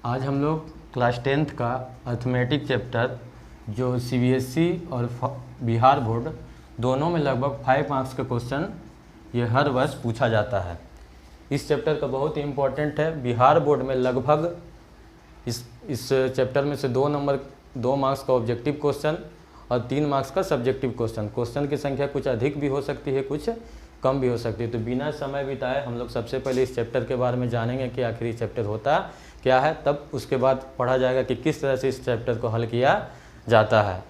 आज हम लोग क्लास 10th का अर्थमेटिक चैप्टर जो सीबीएसई और बिहार बोर्ड दोनों में लगभग 5 मार्क्स का क्वेश्चन ये हर वर्ष पूछा जाता है। इस चैप्टर का बहुत ही इम्पोर्टेंट है। बिहार बोर्ड में लगभग इस चैप्टर में से 2 मार्क्स का ऑब्जेक्टिव क्वेश्चन और 3 मार्क्स का सब्जेक्टिव क्वेश्चन। क्वेश्चन की संख्या कुछ अधिक भी हो सकती है, कुछ कम भी हो सकती है। तो बिना समय बिताए हम लोग सबसे पहले इस चैप्टर के बारे में जानेंगे कि आखिर ये चैप्टर होता क्या है, तब उसके बाद पढ़ा जाएगा कि किस तरह से इस चैप्टर को हल किया जाता है।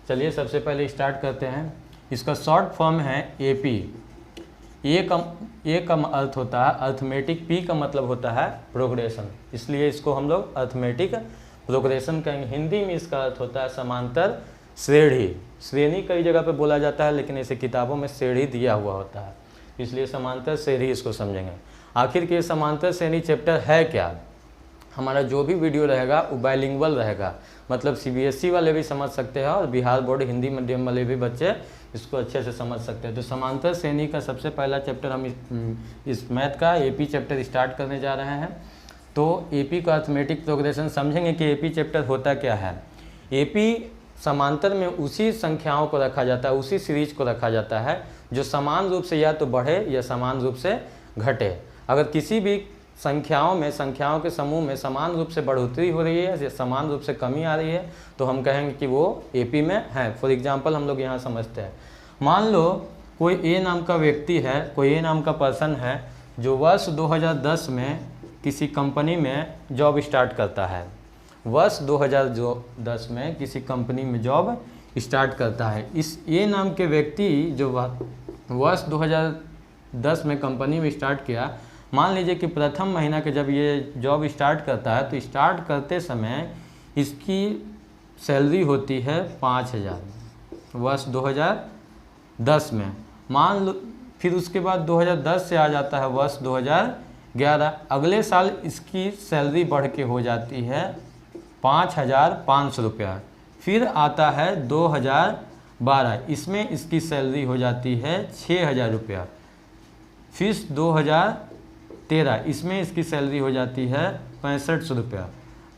चलिए सबसे पहले स्टार्ट करते हैं। इसका शॉर्ट फॉर्म है एपी। ए का अर्थ होता है अर्थमेटिक, पी का मतलब होता है प्रोग्रेशन, इसलिए इसको हम लोग अर्थमेटिक प्रोग्रेशन कहेंगे। हिंदी में इसका अर्थ होता है समांतर श्रेणी। श्रेणी कई जगह पे बोला जाता है, लेकिन ऐसे किताबों में श्रेणी दिया हुआ होता है, इसलिए समांतर श्रेणी इसको समझेंगे। आखिर के समांतर श्रेणी चैप्टर है क्या? हमारा जो भी वीडियो रहेगा वो बाइलिंगुअल रहेगा, मतलब सीबीएसई वाले भी समझ सकते हैं और बिहार बोर्ड हिंदी मीडियम वाले भी बच्चे इसको अच्छे से समझ सकते हैं। तो समांतर श्रेणी का सबसे पहला चैप्टर हम इस मैथ का एपी चैप्टर स्टार्ट करने जा रहे हैं। तो एपी का अर्थमेटिक प्रोग्रेशन समझेंगे कि एपी चैप्टर होता क्या है। एपी समांतर में उसी संख्याओं को रखा जाता है, उसी सीरीज को रखा जाता है जो समान रूप से या तो बढ़े या समान रूप से घटे। अगर किसी भी संख्याओं के समूह में समान रूप से बढ़ोतरी हो रही है या समान रूप से कमी आ रही है तो हम कहेंगे कि वो एपी में है। फॉर एग्जांपल हम लोग यहाँ समझते हैं, मान लो कोई ए नाम का व्यक्ति है, कोई ए नाम का पर्सन है जो वर्ष 2010 में किसी कंपनी में जॉब स्टार्ट करता है। वर्ष 2010 में किसी कंपनी में जॉब स्टार्ट करता है। इस ए नाम के व्यक्ति जो वर्ष 2010 में कंपनी में स्टार्ट किया, मान लीजिए कि प्रथम महीना के जब ये जॉब स्टार्ट करता है तो स्टार्ट करते समय इसकी सैलरी होती है 5,000 वर्ष 2010 में। मान लो फिर उसके बाद 2010 से आ जाता है वर्ष 2011। अगले साल इसकी सैलरी बढ़ के हो जाती है 5,500 रुपया। फिर आता है 2012, इसमें इसकी सैलरी हो जाती है 6,000 रुपया। फिर 2013, इसमें इसकी सैलरी हो जाती है 6500 रुपया।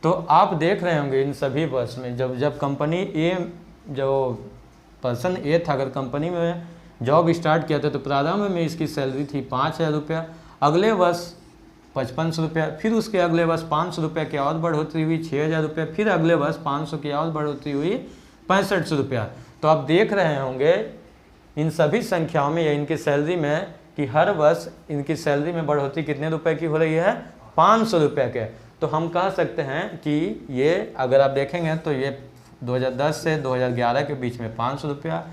तो आप देख रहे होंगे इन सभी वर्ष में जब कंपनी ए, जो पर्सन ए था, अगर कंपनी में जॉब स्टार्ट किया था तो प्रारंभ में इसकी सैलरी थी 5,000 रुपया, अगले वर्ष 5500 रुपया, फिर उसके अगले वर्ष 500 रुपया की और बढ़ोतरी हुई 6,000 रुपया, फिर अगले वर्ष 500 की और बढ़ोतरी हुई 6500 रुपया। तो आप देख रहे होंगे इन सभी संख्याओं में या इनकी सैलरी में कि हर वर्ष इनकी सैलरी में बढ़ोतरी कितने रुपए की हो रही है? 500 रुपये के। तो हम कह सकते हैं कि ये अगर आप देखेंगे तो ये 2010 से 2011 के बीच में 500 रुपया,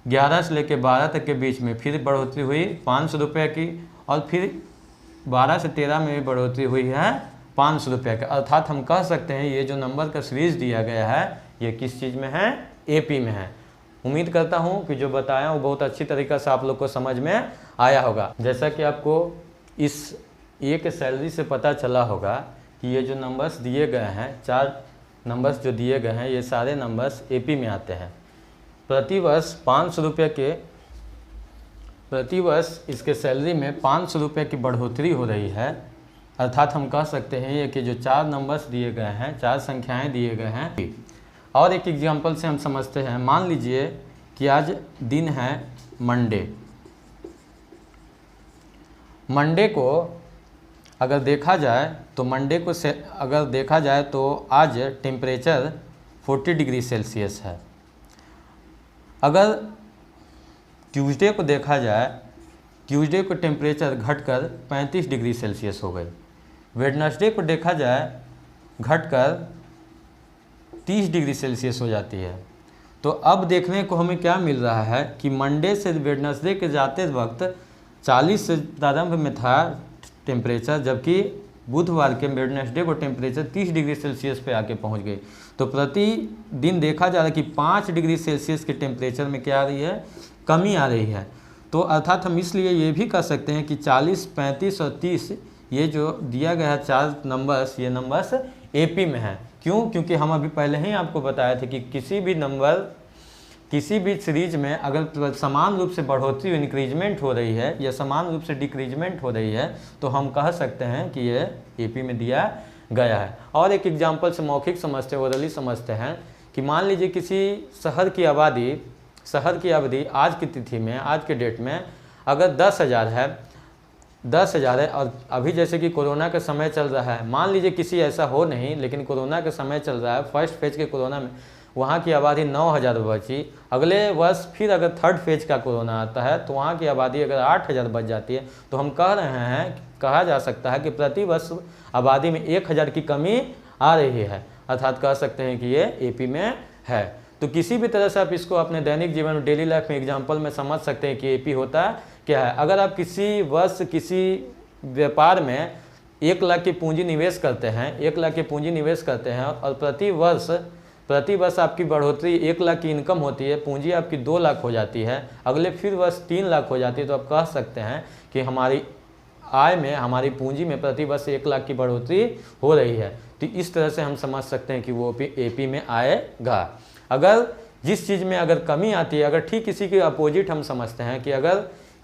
11 से लेकर 12 तक के बीच में फिर बढ़ोतरी हुई 500 रुपये की, और फिर 12 से 13 में भी बढ़ोतरी हुई है 500 रुपये का। अर्थात हम कह सकते हैं ये जो नंबर का सीरीज दिया गया है ये किस चीज़ में है? एपी में है। उम्मीद करता हूँ कि जो बताया वो बहुत अच्छी तरीक़े से आप लोग को समझ में आया होगा। जैसा कि आपको इस ए के सैलरी से पता चला होगा कि ये जो नंबर्स दिए गए हैं, 4 नंबर्स जो दिए गए हैं, ये सारे नंबर्स एपी में आते हैं। प्रतिवर्ष 500 रुपये के प्रतिवर्ष इसके सैलरी में 500 रुपये की बढ़ोतरी हो रही है। अर्थात हम कह सकते हैं ये कि जो 4 नंबर्स दिए गए हैं, 4 संख्याएं दिए गए हैं। और एक एग्जांपल से हम समझते हैं, मान लीजिए कि आज दिन है मंडे। मंडे को अगर देखा जाए तो अगर देखा जाए तो आज टेम्परेचर 40 डिग्री सेल्सियस है। अगर ट्यूसडे को देखा जाए, ट्यूसडे को टेम्परेचर घटकर 35 डिग्री सेल्सियस हो गई। वेडनेसडे को देखा जाए घटकर 30 डिग्री सेल्सियस हो जाती है। तो अब देखने को हमें क्या मिल रहा है कि मंडे से वेडनेसडे के जाते वक्त 40 से प्रारंभ में था टेम्परेचर, जबकि बुधवार के वेडनेसडे को टेम्परेचर 30 डिग्री सेल्सियस पे आके पहुंच गई। तो प्रतिदिन देखा जा रहा है कि 5 डिग्री सेल्सियस के टेम्परेचर में क्या आ रही है? कमी आ रही है। तो अर्थात हम इसलिए ये भी कह सकते हैं कि 40, 35 और 30 ये जो दिया गया है 4 नंबर्स, ये नंबर्स एपी में है। क्यों? क्योंकि हम अभी पहले ही आपको बताया था कि किसी भी सीरीज में अगर समान रूप से बढ़ोतरी इंक्रीजमेंट हो रही है या समान रूप से डिक्रीजमेंट हो रही है तो हम कह सकते हैं कि ये एपी में दिया गया है। और एक एग्जाम्पल से मौखिक समझते हैं, ओरली समझते हैं कि मान लीजिए किसी शहर की अवधि आज की तिथि में, आज के डेट में अगर 10,000 है और अभी जैसे कि कोरोना का समय चल रहा है, मान लीजिए किसी ऐसा हो नहीं लेकिन कोरोना का समय चल रहा है, फर्स्ट फेज के कोरोना में वहाँ की आबादी 9,000 बची, अगले वर्ष फिर अगर थर्ड फेज का कोरोना आता है तो वहाँ की आबादी अगर 8,000 बच जाती है, तो हम कह रहे हैं, कहा जा सकता है कि प्रति वर्ष आबादी में 1,000 की कमी आ रही है, अर्थात कह सकते हैं कि ये एपी में है। तो किसी भी तरह से आप इसको अपने दैनिक जीवन में, डेली लाइफ में एग्जाम्पल में समझ सकते हैं कि एपी होता क्या है। अगर आप किसी वर्ष किसी व्यापार में 1 लाख की पूंजी निवेश करते हैं, 1 लाख की पूंजी निवेश करते हैं और प्रति वर्ष आपकी बढ़ोतरी 1 लाख की इनकम होती है, पूंजी आपकी 2 लाख हो जाती है, अगले फिर वर्ष 3 लाख हो जाती है, तो आप कह सकते हैं कि हमारी आय में, हमारी पूंजी में प्रति वर्ष 1 लाख की बढ़ोतरी हो रही है। तो इस तरह से हम समझ सकते हैं कि वो एपी में आएगा। अगर जिस चीज़ में अगर कमी आती है, अगर ठीक इसी के अपोजिट हम समझते हैं कि अगर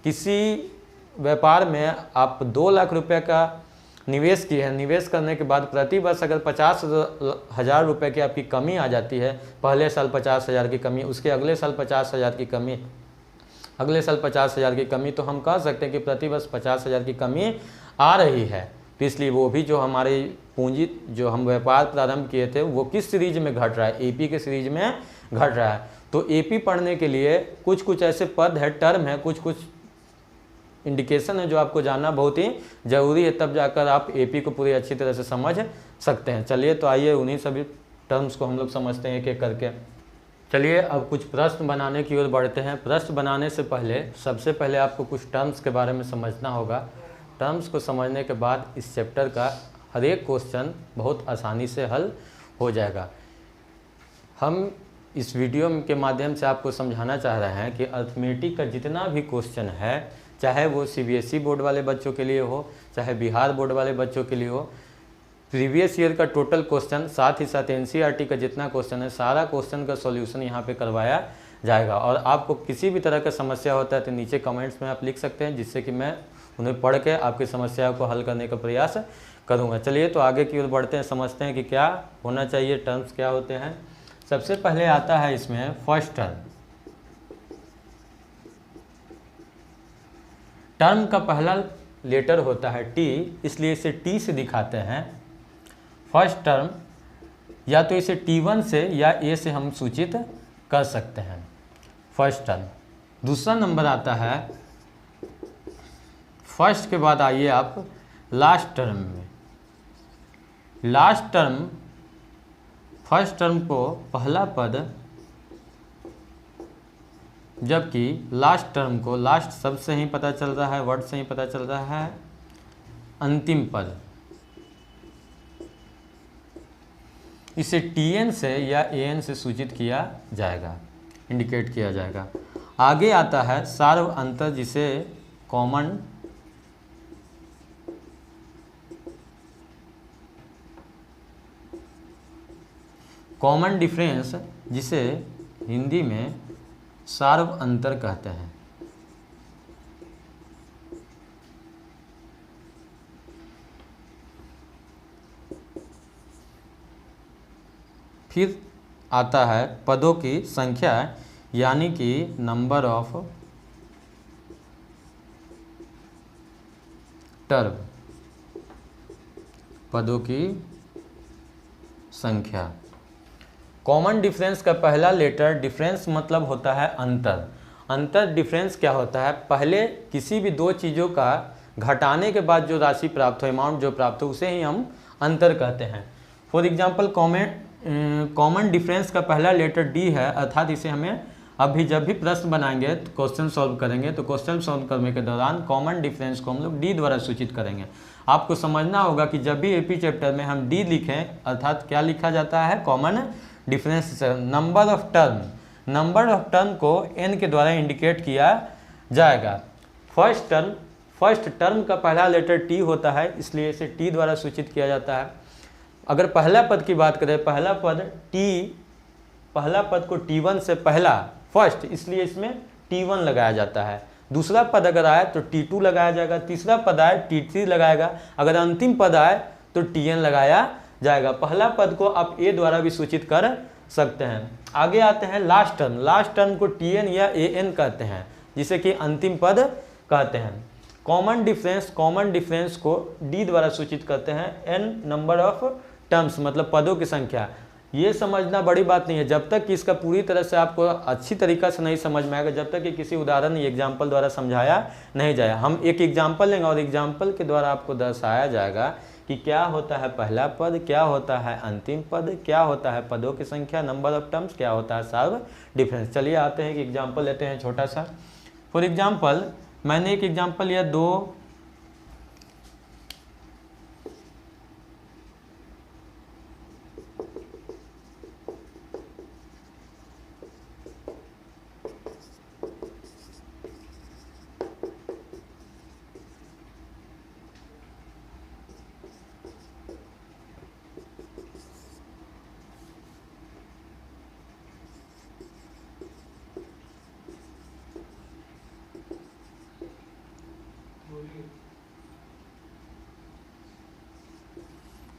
किसी व्यापार में आप 2 लाख रुपए का निवेश किए हैं, निवेश करने के बाद प्रति वर्ष अगर 50,000 रुपये की आपकी कमी आ जाती है, पहले साल 50,000 की कमी, उसके अगले साल 50,000 की कमी, अगले साल 50,000 की कमी, तो हम कह सकते हैं कि प्रति वर्ष 50,000 की कमी आ रही है। तो इसलिए वो भी जो हमारी पूंजी, जो हम व्यापार प्रारंभ किए थे, वो किस सीरीज में घट रहा है, एपी के सीरीज में घट रहा है। तो एपी पढ़ने के लिए कुछ ऐसे पद है, टर्म है, कुछ इंडिकेशन है जो आपको जानना बहुत ही ज़रूरी है, तब जाकर आप एपी को पूरी अच्छी तरह से समझ सकते हैं। चलिए तो आइए उन्हीं सभी टर्म्स को हम लोग समझते हैं एक एक करके। चलिए अब कुछ प्रश्न बनाने की ओर बढ़ते हैं। प्रश्न बनाने से पहले सबसे पहले आपको कुछ टर्म्स के बारे में समझना होगा। टर्म्स को समझने के बाद इस चैप्टर का हर एक क्वेश्चन बहुत आसानी से हल हो जाएगा। हम इस वीडियो के माध्यम से आपको समझाना चाह रहे हैं कि अर्थमेटिक का जितना भी क्वेश्चन है, चाहे वो सीबीएसई बोर्ड वाले बच्चों के लिए हो, चाहे बिहार बोर्ड वाले बच्चों के लिए हो, प्रीवियस ईयर का टोटल क्वेश्चन, साथ ही साथ एनसीईआरटी का जितना क्वेश्चन है, सारा क्वेश्चन का सॉल्यूशन यहाँ पे करवाया जाएगा। और आपको किसी भी तरह का समस्या होता है तो नीचे कमेंट्स में आप लिख सकते हैं, जिससे कि मैं उन्हें पढ़ के आपकी समस्या को हल करने का प्रयास करूँगा। चलिए तो आगे की ओर बढ़ते हैं, समझते हैं कि क्या होना चाहिए, टर्म्स क्या होते हैं। सबसे पहले आता है इसमें फर्स्ट टर्म। टर्म का पहला लेटर होता है टी, इसलिए इसे टी से दिखाते हैं। फर्स्ट टर्म या तो इसे T1 से या ए से हम सूचित कर सकते हैं, फर्स्ट टर्म। दूसरा नंबर आता है, फर्स्ट के बाद आइए आप लास्ट टर्म में। लास्ट टर्म, फर्स्ट टर्म को पहला पद, जबकि लास्ट टर्म को, लास्ट शब्द से ही पता चल रहा है, वर्ड से ही पता चल रहा है, अंतिम पद। इसे TN से या AN से सूचित किया जाएगा, इंडिकेट किया जाएगा। आगे आता है सार्व अंतर, जिसे कॉमन डिफरेंस, जिसे हिंदी में सार्व अंतर कहते हैं। फिर आता है पदों की संख्या, यानी कि नंबर ऑफ टर्म, पदों की संख्या। कॉमन डिफरेंस का पहला लेटर, डिफरेंस मतलब होता है अंतर। अंतर, डिफरेंस क्या होता है, पहले किसी भी दो चीज़ों का घटाने के बाद जो राशि प्राप्त हो, अमाउंट जो प्राप्त हो, उसे ही हम अंतर कहते हैं। फॉर एग्जांपल कॉमन डिफरेंस का पहला लेटर डी है, अर्थात इसे हमें अभी जब भी प्रश्न बनाएंगे तो क्वेश्चन सॉल्व करेंगे, तो क्वेश्चन सॉल्व करने के दौरान कॉमन डिफरेंस को हम लोग डी द्वारा सूचित करेंगे। आपको समझना होगा कि जब भी एपी चैप्टर में हम डी लिखें, अर्थात क्या लिखा जाता है, common difference. Number of term, number of term को एन के द्वारा इंडिकेट किया जाएगा। फर्स्ट टर्म का पहला लेटर टी होता है, इसलिए इसे टी द्वारा सूचित किया जाता है। अगर पहला पद की बात करें, पहला पद को T1 से पहला, फर्स्ट, इसलिए इसमें T1 लगाया जाता है। दूसरा पद अगर आए तो T2 लगाया जाएगा, तीसरा पद आए T3 लगाएगा, अगर अंतिम पद आए तो तो टीएन लगाया जाएगा। पहला पद को आप ए द्वारा भी सूचित कर सकते हैं। आगे आते हैं लास्ट टर्म। लास्ट टर्म को टीएन या एएन कहते हैं, जिसे कि अंतिम पद कहते हैं। कॉमन डिफरेंस को डी द्वारा सूचित करते हैं। एन नंबर ऑफ टर्म्स मतलब पदों की संख्या। ये समझना बड़ी बात नहीं है, जब तक कि इसका पूरी तरह से आपको अच्छी तरीका से नहीं समझ में आएगा, जब तक कि किसी उदाहरण एग्जाम्पल द्वारा समझाया नहीं जाए। हम एक एग्जाम्पल लेंगे और एग्जाम्पल के द्वारा आपको दर्शाया जाएगा कि क्या होता है पहला पद, क्या होता है अंतिम पद, क्या होता है पदों की संख्या नंबर ऑफ टर्म्स, क्या होता है सर्व डिफरेंस। चलिए आते हैं कि एग्जाम्पल लेते हैं छोटा सा। फॉर एग्जाम्पल मैंने एक एग्जाम्पल लिया, 2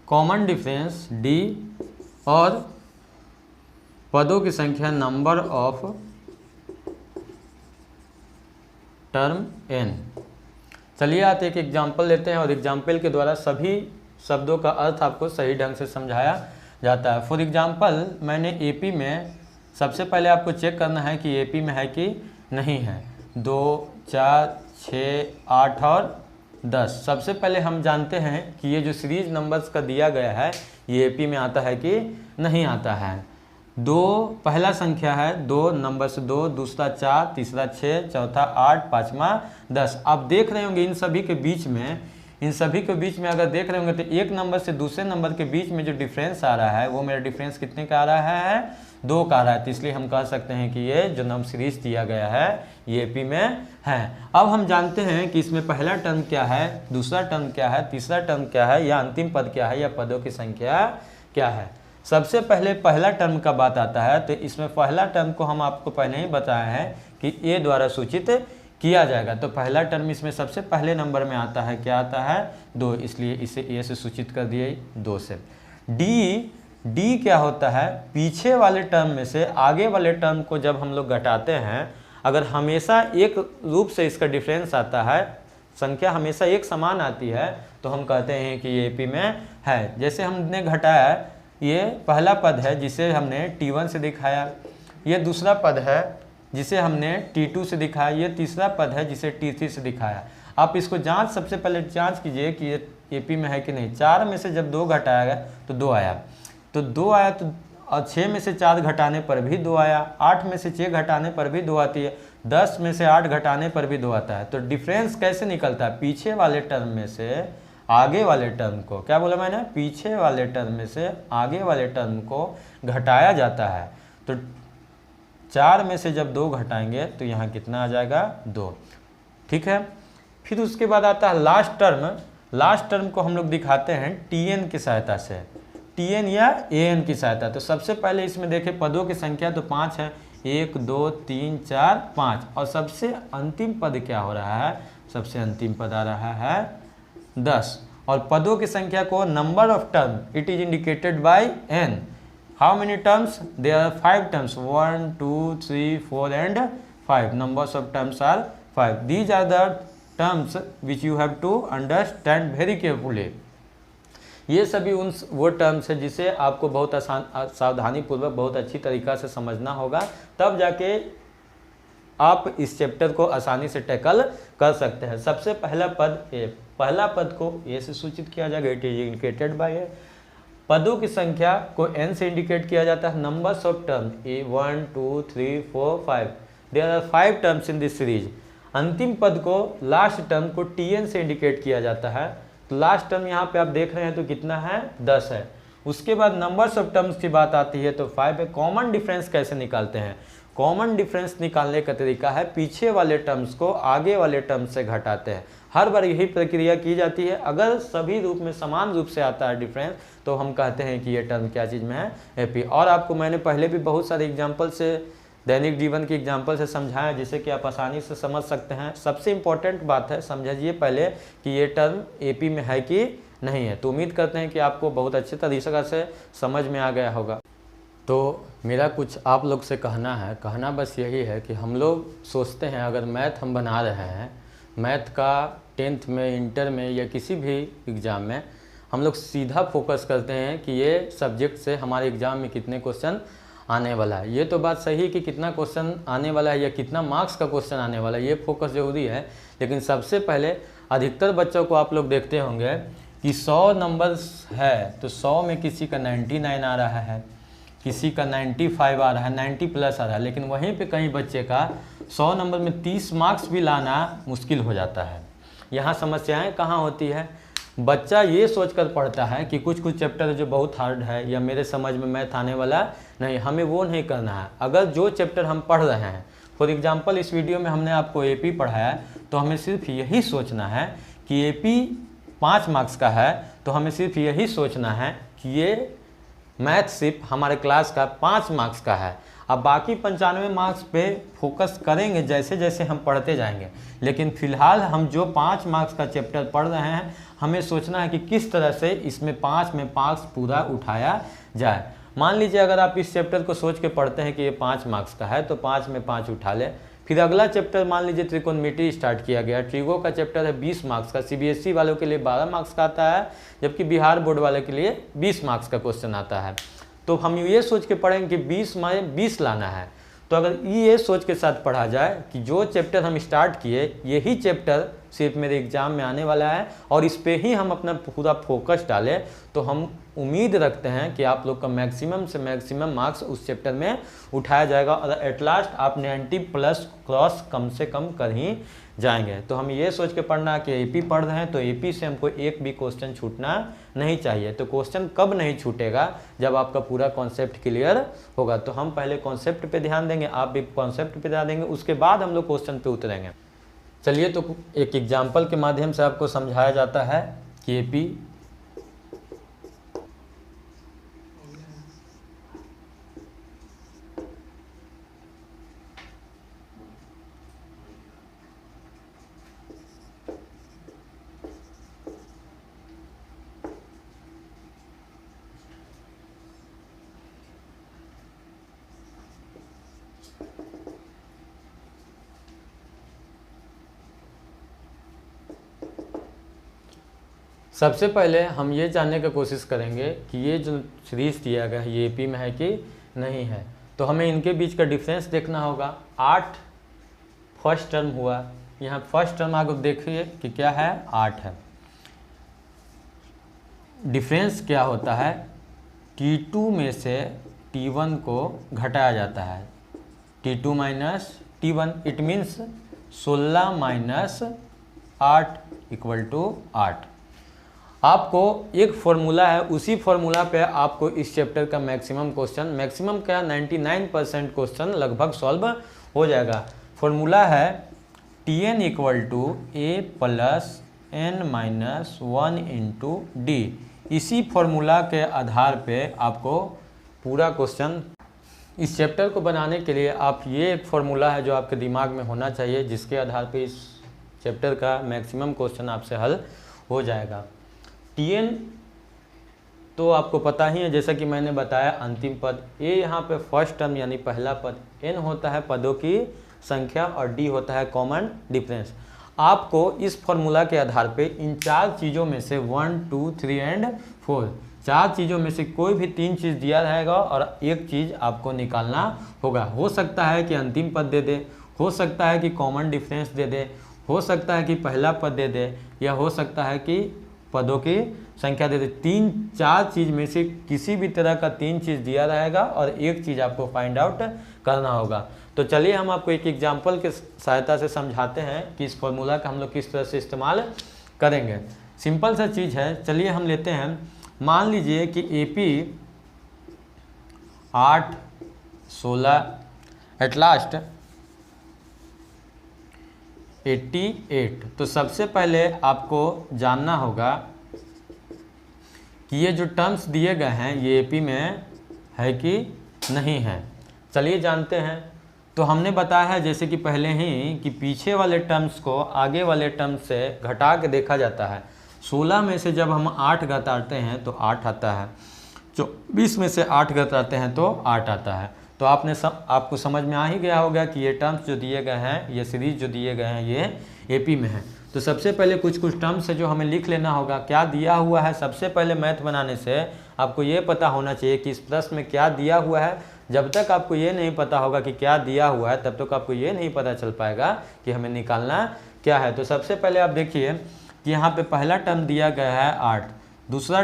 कॉमन डिफरेंस डी और पदों की संख्या नंबर ऑफ टर्म एन। चलिए आते एक एग्जाम्पल लेते हैं और एग्जाम्पल के द्वारा सभी शब्दों का अर्थ आपको सही ढंग से समझाया जाता है। फॉर एग्जाम्पल मैंने एपी में, सबसे पहले आपको चेक करना है कि एपी में है कि नहीं है। 2, 4, 6, 8 और 10। सबसे पहले हम जानते हैं कि ये जो सीरीज नंबर्स का दिया गया है ये एपी में आता है कि नहीं आता है। 2 पहला संख्या है, 2 नंबर से 2, दूसरा 4, तीसरा 6, चौथा 8, पाँचवा 10। आप देख रहे होंगे इन सभी के बीच में अगर देख रहे होंगे तो एक नंबर से दूसरे नंबर के बीच में जो डिफरेंस आ रहा है वो मेरा डिफरेंस कितने का आ रहा है, 2 का आ रहा है। तो इसलिए हम कह सकते हैं कि ये जो नंबर सीरीज दिया गया है ये एपी में है। अब हम जानते हैं कि इसमें पहला टर्म क्या है, दूसरा टर्म क्या है, तीसरा टर्म क्या है, या अंतिम पद क्या है, या पदों की संख्या क्या है। सबसे पहले पहला टर्म का बात आता है, तो इसमें पहला टर्म को हम आपको पहले ही बताया है कि ए द्वारा सूचित किया जाएगा। तो पहला टर्म इसमें सबसे पहले नंबर में आता है, क्या आता है, 2, इसलिए इसे ए से सूचित कर दिए 2 से। डी क्या होता है, पीछे वाले टर्म में से आगे वाले टर्म को जब हम लोग घटाते हैं, अगर हमेशा एक रूप से इसका डिफरेंस आता है, संख्या हमेशा एक समान आती है, तो हम कहते हैं कि ये एपी में है। जैसे हमने घटाया, ये पहला पद है जिसे हमने T1 से दिखाया, ये दूसरा पद है जिसे हमने T2 से दिखाया, ये तीसरा पद है जिसे T3 से दिखाया। आप इसको सबसे पहले जांच कीजिए कि ये एपी में है कि नहीं। 4 में से जब 2 घटाया गया तो 2 आया, तो 2 आया, तो और 6 में से 4 घटाने पर भी 2 आया, 8 में से 6 घटाने पर भी 2 आती है, 10 में से 8 घटाने पर भी 2 आता है। तो डिफरेंस कैसे निकलता है, पीछे वाले टर्म में से आगे वाले टर्म को, क्या बोला मैंने, पीछे वाले टर्म में से आगे वाले टर्म को घटाया जाता है। तो 4 में से जब 2 घटाएंगे तो यहाँ कितना आ जाएगा, 2। ठीक है। फिर उसके बाद आता है लास्ट टर्म। लास्ट टर्म को हम लोग दिखाते हैं टीएन की सहायता से, टीएन या एएन की सहायता। तो सबसे पहले इसमें देखें पदों की संख्या तो 5 है, 1, 2, 3, 4, 5। और सबसे अंतिम पद क्या हो रहा है, सबसे अंतिम पद आ रहा है 10। और पदों की संख्या को number of term it is indicated by n. How many terms, there are 5 terms, 1, 2, 3, 4 and 5। Numbers of terms are 5। These are the terms which you have to understand very carefully. ये सभी वो टर्म्स है जिसे आपको बहुत सावधानी पूर्वक बहुत अच्छी तरीक़ा से समझना होगा, तब जाके आप इस चैप्टर को आसानी से टैकल कर सकते हैं। सबसे पहला पद ए, पहला पद को ए से सूचित किया जाएगा, इट इज इंडिकेटेड बाय ए। पदों की संख्या को एन से इंडिकेट किया जाता है। Numbers of term a 1, 2, 3, 4, 5। There are 5 terms in this series. अंतिम पद को लास्ट टर्म को टीएन से इंडिकेट किया जाता है। तो लास्ट टर्म यहाँ पे आप देख रहे हैं तो कितना है, 10 है। उसके बाद नंबर्स ऑफ टर्म्स की बात आती है तो 5 है। कॉमन डिफरेंस कैसे निकालते हैं, कॉमन डिफरेंस निकालने का तरीका है पीछे वाले टर्म्स को आगे वाले टर्म्स से घटाते हैं। हर बार यही प्रक्रिया की जाती है। अगर सभी रूप में समान रूप से आता है डिफरेंस तो हम कहते हैं कि ये टर्म क्या चीज़ में है, एपी। और आपको मैंने पहले भी बहुत सारे एग्जाम्पल से, दैनिक जीवन के एग्जाम्पल से समझाया, जिससे कि आप आसानी से समझ सकते हैं। सबसे इम्पोर्टेंट बात है, समझिए पहले कि ये टर्म एपी में है कि नहीं है। तो उम्मीद करते हैं कि आपको बहुत अच्छे तरीके से समझ में आ गया होगा। तो मेरा कुछ आप लोग से कहना बस यही है कि हम लोग सोचते हैं अगर मैथ हम बना रहे हैं, मैथ का 10th में, इंटर में या किसी भी एग्ज़ाम में हम लोग सीधा फोकस करते हैं कि ये सब्जेक्ट से हमारे एग्ज़ाम में कितने क्वेश्चन आने वाला है। ये तो बात सही है कि कितना क्वेश्चन आने वाला है या कितना मार्क्स का क्वेश्चन आने वाला है, ये फोकस ज़रूरी है। लेकिन सबसे पहले अधिकतर बच्चों को आप लोग देखते होंगे कि 100 नंबर्स है तो 100 में किसी का 99 आ रहा है, किसी का 95 आ रहा है, 90 प्लस आ रहा है। लेकिन वहीं पे कहीं बच्चे का 100 नंबर में 30 मार्क्स भी लाना मुश्किल हो जाता है। यहाँ समस्याएं कहाँ होती है, बच्चा ये सोचकर पढ़ता है कि कुछ चैप्टर जो बहुत हार्ड है या मेरे समझ में मैथ आने वाला नहीं, हमें वो नहीं करना है। अगर जो चैप्टर हम पढ़ रहे हैं, फॉर एग्जांपल इस वीडियो में हमने आपको एपी पढ़ाया, तो हमें सिर्फ यही सोचना है कि एपी 5 मार्क्स का है, तो हमें सिर्फ यही सोचना है कि ये मैथ सिर्फ हमारे क्लास का 5 मार्क्स का है। अब बाकी 95 मार्क्स पे फोकस करेंगे जैसे जैसे हम पढ़ते जाएंगे। लेकिन फ़िलहाल हम जो 5 मार्क्स का चैप्टर पढ़ रहे हैं, हमें सोचना है कि किस तरह से इसमें 5 में 5 पूरा उठाया जाए। मान लीजिए अगर आप इस चैप्टर को सोच के पढ़ते हैं कि ये 5 मार्क्स का है, तो 5 में 5 उठा ले। फिर अगला चैप्टर मान लीजिए त्रिकोणमिति स्टार्ट किया गया, ट्रिगो का चैप्टर है 20 मार्क्स का, सीबीएसई वालों के लिए 12 मार्क्स का आता है, जबकि बिहार बोर्ड वाले के लिए 20 मार्क्स का क्वेश्चन आता है। तो हम ये सोच के पढ़ेंगे कि 20 में 20 लाना है। तो अगर ये सोच के साथ पढ़ा जाए कि जो चैप्टर हम स्टार्ट किए यही चैप्टर सिर्फ मेरे एग्ज़ाम में आने वाला है और इस पे ही हम अपना पूरा फोकस डालें, तो हम उम्मीद रखते हैं कि आप लोग का मैक्सिमम से मैक्सिमम मार्क्स उस चैप्टर में उठाया जाएगा और एट लास्ट आप 90 प्लस क्रॉस कम से कम कर ही जाएंगे। तो हम ये सोच के पढ़ना कि एपी पढ़ रहे हैं तो एपी से हमको एक भी क्वेश्चन छूटना नहीं चाहिए। तो क्वेश्चन कब नहीं छूटेगा, जब आपका पूरा कॉन्सेप्ट क्लियर होगा। तो हम पहले कॉन्सेप्ट पे ध्यान देंगे, आप भी कॉन्सेप्ट पे ध्यान देंगे, उसके बाद हम लोग क्वेश्चन पे उतरेंगे। चलिए तो एक एग्जाम्पल के माध्यम से आपको समझाया जाता है कि एपी सबसे पहले हम ये जानने की कोशिश करेंगे कि ये जो सीरीज दिया गया है ये एपी में है कि नहीं है। तो हमें इनके बीच का डिफरेंस देखना होगा। 8 फर्स्ट टर्म हुआ, यहाँ फर्स्ट टर्म आप देखिए कि क्या है, 8 है। डिफरेंस क्या होता है, T2 में से T1 को घटाया जाता है, T2 minus T1, it means 16 minus 8 equal to 8। आपको एक फॉर्मूला है, उसी फॉर्मूला पे आपको इस चैप्टर का मैक्सिमम क्या 99% क्वेश्चन लगभग सॉल्व हो जाएगा। फॉर्मूला है Tn equal to a plus n minus 1 into d. इसी फॉर्मूला के आधार पे आपको पूरा क्वेश्चन, इस चैप्टर को बनाने के लिए आप ये एक फॉर्मूला है जो आपके दिमाग में होना चाहिए, जिसके आधार पे इस चैप्टर का मैक्सिमम क्वेश्चन आपसे हल हो जाएगा। Tn तो आपको पता ही है, जैसा कि मैंने बताया अंतिम पद, a यहाँ पे फर्स्ट टर्म यानी पहला पद, n होता है पदों की संख्या और d होता है कॉमन डिफरेंस। आपको इस फॉर्मूला के आधार पे इन 4 चीज़ों में से 1, 2, 3 एंड 4, 4 चीज़ों में से कोई भी 3 चीज़ दिया रहेगा और एक चीज़ आपको निकालना होगा। हो सकता है कि अंतिम पद दे दे, हो सकता है कि कॉमन डिफरेंस दे दे, हो सकता है कि पहला पद दे दे, या हो सकता है कि पदों की संख्या दे दे। 3-4 चीज़ में से किसी भी तरह का 3 चीज़ दिया रहेगा और एक चीज़ आपको फाइंड आउट करना होगा। तो चलिए हम आपको एक एग्जांपल के सहायता से समझाते हैं कि इस फॉर्मूला का हम लोग किस तरह से इस्तेमाल करेंगे। सिंपल सा चीज़ है, चलिए हम लेते हैं, मान लीजिए कि एपी 8, 16 एट लास्ट 88। तो सबसे पहले आपको जानना होगा कि ये जो टर्म्स दिए गए हैं ये एपी में है कि नहीं है। चलिए जानते हैं। तो हमने बताया है जैसे कि पहले ही कि पीछे वाले टर्म्स को आगे वाले टर्म्स से घटा के देखा जाता है। 16 में से जब हम 8 घटाते हैं तो 8 आता है, 24 में से 8 घटाते हैं तो 8 आता है। तो आपको समझ में आ ही गया होगा कि ये टर्म्स जो दिए गए हैं, ये सीरीज जो दिए गए हैं, ये एपी में है। तो सबसे पहले कुछ टर्म्स है जो हमें लिख लेना होगा। क्या दिया हुआ है, सबसे पहले मैथ बनाने से आपको ये पता होना चाहिए कि इस प्रश्न में क्या दिया हुआ है। जब तक आपको ये नहीं पता होगा कि क्या दिया हुआ है, तब तक आपको ये नहीं पता चल पाएगा कि हमें निकालना क्या है। तो सबसे पहले आप देखिए कि यहाँ पे पहला टर्म दिया गया है 8, दूसरा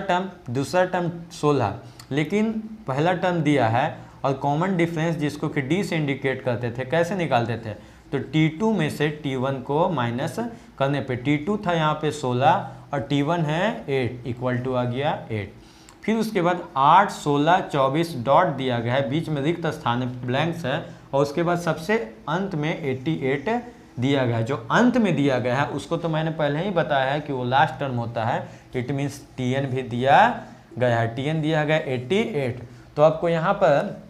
टर्म 16, लेकिन पहला टर्म दिया है और कॉमन डिफरेंस जिसको कि डी से इंडिकेट करते थे, कैसे निकालते थे, तो T2 में से T1 को माइनस करने पे T2 था यहाँ पे 16 और T1 है 8, इक्वल टू आ गया 8। फिर उसके बाद 8, 16, 24 डॉट दिया गया है, बीच में रिक्त स्थान ब्लैंक्स है, और उसके बाद सबसे अंत में 88 दिया गया है। जो अंत में दिया गया है उसको तो मैंने पहले ही बताया है कि वो लास्ट टर्म होता है, इट मीन्स Tn भी दिया गया है, Tn दिया गया 88। तो आपको यहाँ पर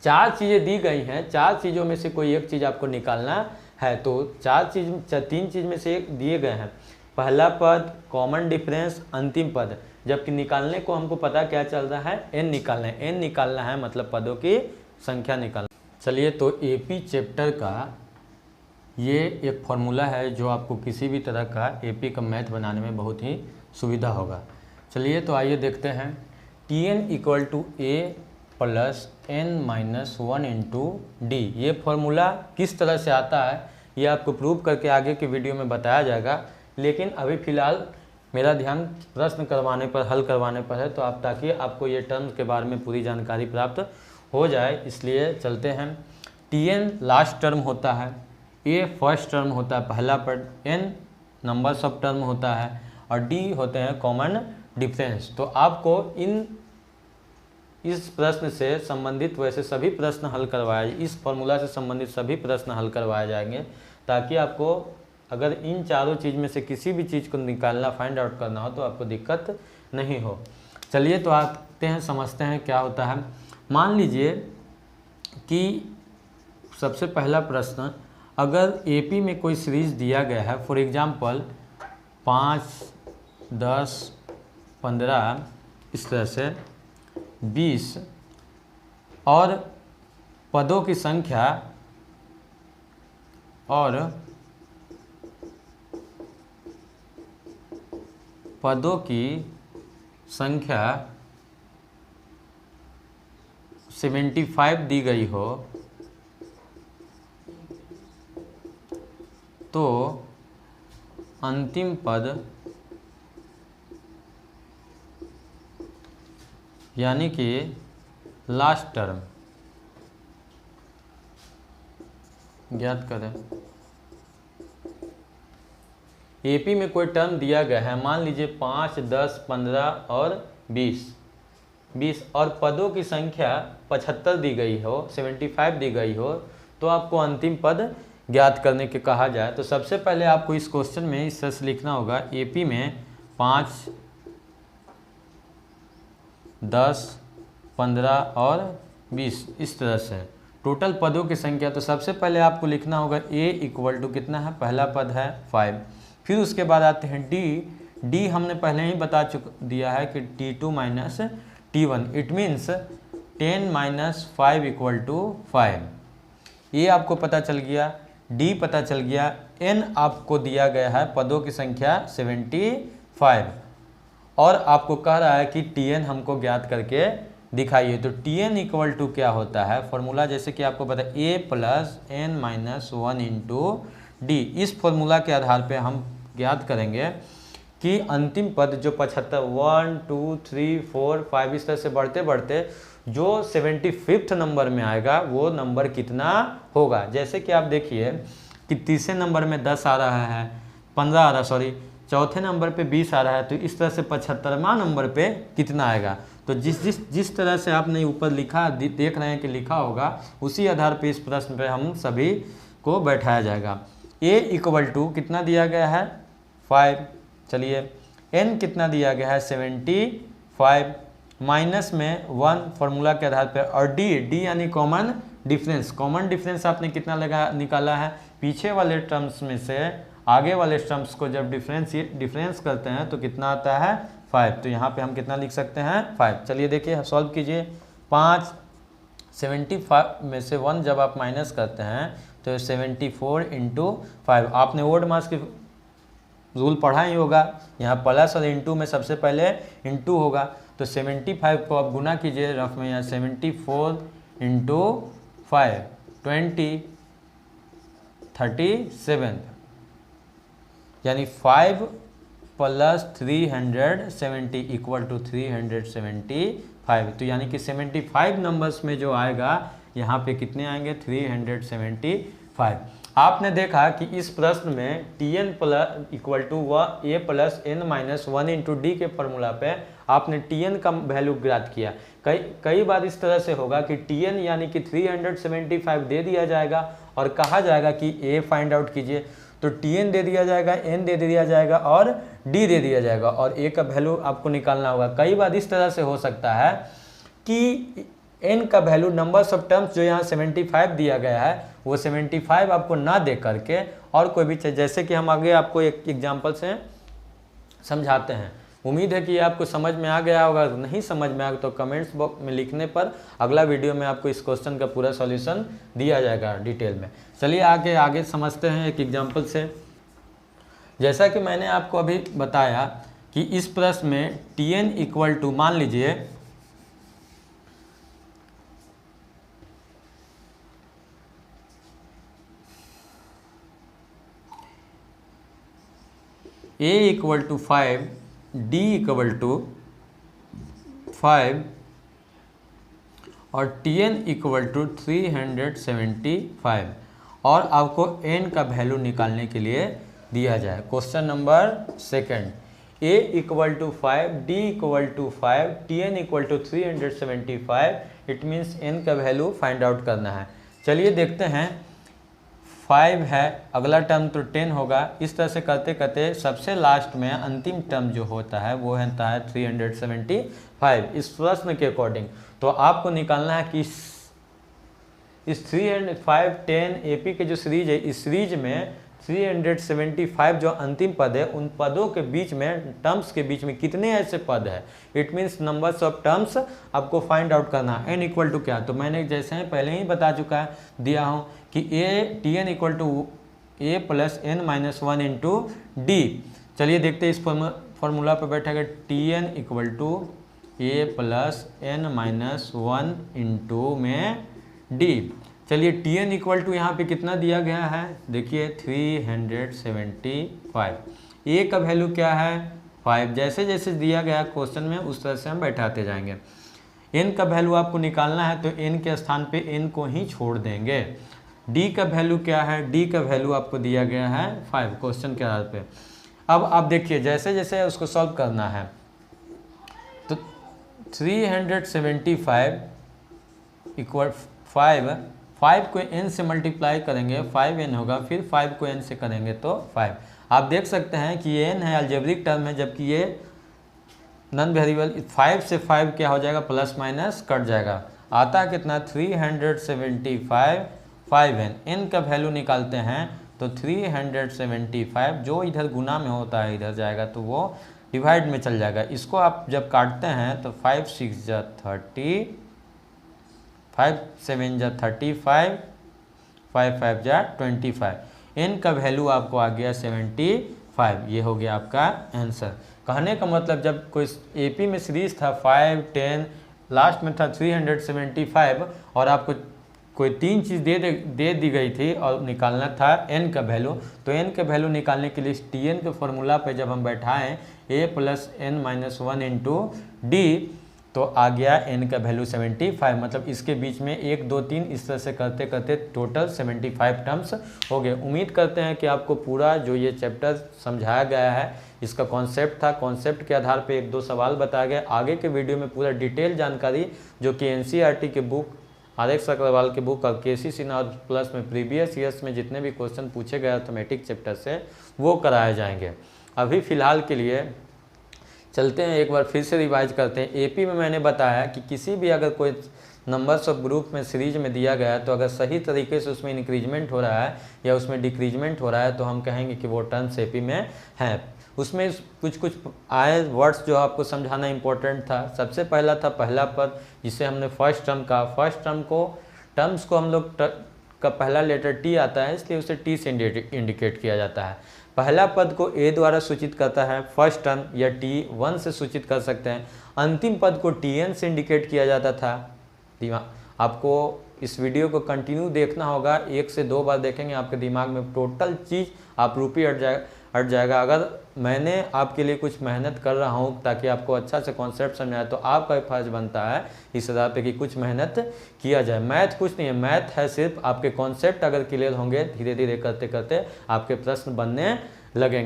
4 चीज़ें दी गई हैं, 4 चीज़ों में से कोई एक चीज़ आपको निकालना है। तो 3 चीज़ में से एक दिए गए हैं, पहला पद, कॉमन डिफरेंस, अंतिम पद, जबकि निकालने को हमको पता क्या चल रहा है, n निकालना है। n निकालना है मतलब पदों की संख्या निकालना। चलिए, तो एपी चैप्टर का ये एक फॉर्मूला है जो आपको किसी भी तरह का एपी का मैथ बनाने में बहुत ही सुविधा होगा। चलिए, तो आइए देखते हैं। Tn equal to a plus n-1 into d. ये फॉर्मूला किस तरह से आता है ये आपको प्रूव करके आगे के वीडियो में बताया जाएगा, लेकिन अभी फ़िलहाल मेरा ध्यान प्रश्न करवाने पर, हल करवाने पर है, तो आप ताकि आपको ये टर्म्स के बारे में पूरी जानकारी प्राप्त हो जाए, इसलिए चलते हैं। Tn लास्ट टर्म होता है, ए फर्स्ट टर्म होता है पहला पद, n नंबर्स ऑफ टर्म होता है, और डी होते हैं कॉमन डिफरेंस। तो आपको इस प्रश्न से संबंधित वैसे सभी प्रश्न हल करवाए, इस फॉर्मूला से संबंधित सभी प्रश्न हल करवाए जाएंगे, ताकि आपको अगर इन चारों चीज़ में से किसी भी चीज़ को निकालना, फाइंड आउट करना हो तो आपको दिक्कत नहीं हो। चलिए, तो आते हैं, समझते हैं क्या होता है। मान लीजिए कि सबसे पहला प्रश्न, अगर एपी में कोई सीरीज दिया गया है, फॉर एग्जांपल 5, 10, 15, इस तरह से 20, और पदों की संख्या संख्या 75 दी गई हो, तो अंतिम पद यानी कि लास्ट टर्म ज्ञात करें। एपी में कोई टर्म दिया गया है, मान लीजिए 5, 10, 15 और 20 और पदों की संख्या 75 दी गई हो, 75 दी गई हो, तो आपको अंतिम पद ज्ञात करने के कहा जाए। तो सबसे पहले आपको इस क्वेश्चन में इस तरह से लिखना होगा, एपी में 5, 10, 15 और 20, इस तरह से टोटल पदों की संख्या। तो सबसे पहले आपको लिखना होगा ए इक्वल टू कितना है, पहला पद है 5। फिर उसके बाद आते हैं डी हमने पहले ही बता दिया है कि T2 minus T1, it means 10 minus 5 equal to 5। ये आपको पता चल गया, डी पता चल गया, n आपको दिया गया है पदों की संख्या 75, और आपको कह रहा है कि Tn हमको ज्ञात करके दिखाइए। तो Tn इक्वल टू क्या होता है, फॉर्मूला जैसे कि आपको पता है a plus n-1 into D. इस फॉर्मूला के आधार पे हम ज्ञात करेंगे कि अंतिम पद जो 75, 1, 2, 3, 4, 5 इस तरह से बढ़ते बढ़ते जो 75th नंबर में आएगा वो नंबर कितना होगा। जैसे कि आप देखिए कि तीसरे नंबर में 10 आ रहा है, 15 आ रहा, सॉरी चौथे नंबर पे 20 आ रहा है, तो इस तरह से 75वां नंबर पे कितना आएगा। तो जिस तरह से आपने ऊपर लिखा देख रहे हैं कि लिखा होगा, उसी आधार पे इस प्रश्न पे हम सभी को बैठाया जाएगा। a इक्वल टू कितना दिया गया है 5, चलिए n कितना दिया गया है 75, माइनस में 1 फार्मूला के आधार पर, और डी यानी कॉमन डिफरेंस आपने कितना निकाला है, पीछे वाले टर्म्स में से आगे वाले टर्म्स को जब डिफरेंस करते हैं तो कितना आता है 5। तो यहाँ पे हम कितना लिख सकते हैं 5। चलिए देखिए सॉल्व कीजिए। 5 75 में से 1 जब आप माइनस करते हैं तो 74 इंटू 5। आपने ओड मास की रूल पढ़ा ही होगा, यहाँ प्लस और इंटू में सबसे पहले इंटू होगा। तो 75 को आप गुना कीजिए रफ में, यहाँ 74 इंटू 5 37, यानी 5 प्लस 370 इक्वल टू 375। तो यानी कि 75 नंबर्स में जो आएगा यहाँ पे कितने आएंगे 375। आपने देखा कि इस प्रश्न में Tn plus equal to a plus n minus 1 into d के फॉर्मूला पे आपने Tn का वैल्यू ज्ञात किया। कई बार इस तरह से होगा कि Tn यानी कि 375 दे दिया जाएगा और कहा जाएगा कि a फाइंड आउट कीजिए। तो Tn दे दिया जाएगा, n दे दिया जाएगा और d दे दिया जाएगा और a का वैल्यू आपको निकालना होगा। कई बार इस तरह से हो सकता है कि n का वैल्यू नंबर्स ऑफ टर्म्स जो यहाँ 75 दिया गया है वो 75 आपको ना दे करके और कोई भी चीज़, जैसे कि हम आगे आपको एक एग्जांपल से समझाते हैं। उम्मीद है कि ये आपको समझ में आ गया होगा। नहीं समझ में आया तो कमेंट्स बॉक्स में लिखने पर अगला वीडियो में आपको इस क्वेश्चन का पूरा सॉल्यूशन दिया जाएगा डिटेल में। चलिए आगे समझते हैं एक एग्जांपल से। जैसा कि मैंने आपको अभी बताया कि इस प्रश्न में Tn इक्वल टू मान लीजिए a equal to 5, d equal to 5 और Tn इक्वल टू 375 और आपको n का वैल्यू निकालने के लिए दिया जाए। Question number second, a equal to 5, d equal to 5, Tn equal to 375, it means n का वैल्यू फाइंड आउट करना है। चलिए देखते हैं। 5 है, अगला टर्म तो 10 होगा। इस तरह से करते करते सबसे लास्ट में अंतिम टर्म जो होता है वो होता है 375 इस प्रश्न के अकॉर्डिंग। तो आपको निकालना है कि इस 305 10 AP के जो सीरीज है, इस सीरीज में 375 जो अंतिम पद है उन पदों के बीच में, टर्म्स के बीच में कितने ऐसे पद है। It means numbers of terms आपको फाइंड आउट करना है। n इक्वल टू क्या, तो मैंने जैसे पहले ही बता चुका है, दिया हूँ कि Tn equal to a plus n minus 1 into d. चलिए देखते हैं इस फॉर्मूला पर बैठेगा Tn equal to a plus n minus 1 into में d। चलिए Tn इक्वल टू यहाँ पे कितना दिया गया है, देखिए 375। a का वैल्यू क्या है 5। जैसे जैसे दिया गया क्वेश्चन में उस तरह से हम बैठाते जाएंगे। n का वैल्यू आपको निकालना है तो n के स्थान पे n को ही छोड़ देंगे। d का वैल्यू क्या है, d का वैल्यू आपको दिया गया है 5 क्वेश्चन के आधार पे। अब आप देखिए जैसे जैसे उसको सॉल्व करना है तो 375 इक्वल 5 को n से मल्टीप्लाई करेंगे 5n होगा, फिर 5 को n से करेंगे तो 5। आप देख सकते हैं कि ये n है अलजेब्रिक टर्म है, जबकि ये नॉन वेरिएबल। 5 से 5 क्या हो जाएगा, प्लस माइनस कट जाएगा। आता है कितना 375 5n। n का वैल्यू निकालते हैं तो 375 जो इधर गुना में होता है इधर जाएगा तो वो डिवाइड में चल जाएगा। इसको आप जब काटते हैं तो 5 6 जा 30, 5 7 जा 35, 5 5 जा 25। n का वैल्यू आपको आ गया 75। ये हो गया आपका आंसर। कहने का मतलब जब कोई AP में सीरीज था 5 10 लास्ट में था 375 और आपको कोई तीन चीज़ दे दी गई थी और निकालना था n का वैल्यू, तो n का वैल्यू निकालने के लिए Tn के फॉर्मूला पे जब हम बैठाएं a plus n minus 1 into D तो आ गया n का वैल्यू 75। मतलब इसके बीच में 1 2 3 इस तरह से करते करते टोटल 75 टर्म्स हो गए। उम्मीद करते हैं कि आपको पूरा जो ये चैप्टर समझाया गया है इसका कॉन्सेप्ट था, कॉन्सेप्ट के आधार पे 1 2 सवाल बताए गए। आगे के वीडियो में पूरा डिटेल जानकारी जो कि NCERT के बुक RX अग्रवाल के बुक और KC सिन्हा प्लस में प्रीवियस ईयर्स में जितने भी क्वेश्चन पूछे गए अर्थमेटिक चैप्टर से वो कराए जाएंगे। अभी फ़िलहाल के लिए चलते हैं, एक बार फिर से रिवाइज करते हैं। AP में मैंने बताया कि किसी भी अगर कोई नंबर्स ऑफ ग्रुप में सीरीज में दिया गया है, तो अगर सही तरीके से उसमें इंक्रीजमेंट हो रहा है या उसमें डिक्रीजमेंट हो रहा है तो हम कहेंगे कि वो टर्म्स एपी में है। उसमें कुछ कुछ आए वर्ड्स जो आपको समझाना इंपॉर्टेंट था। सबसे पहला था पहला पद, जिसे हमने फर्स्ट टर्म कहा। फर्स्ट टर्म्स को हम लोग का पहला लेटर टी आता है, इसलिए उसे टी से इंडिकेट किया जाता है। पहला पद को ए द्वारा सूचित करता है फर्स्ट टर्म, या टी वन से सूचित कर सकते हैं। अंतिम पद को टी एन से इंडिकेट किया जाता था। आपको इस वीडियो को कंटिन्यू देखना होगा, 1 से 2 बार देखेंगे, आपके दिमाग में टोटल चीज़ आप रूपी हट जाएगा। अगर मैंने आपके लिए कुछ मेहनत कर रहा हूँ ताकि आपको अच्छा से कॉन्सेप्ट समझ आए, तो आपका भी फर्ज बनता है इस आधार पे कि कुछ मेहनत किया जाए। मैथ कुछ नहीं है, मैथ है सिर्फ आपके कॉन्सेप्ट अगर क्लियर होंगे, धीरे धीरे करते करते आपके प्रश्न बनने लगेंगे।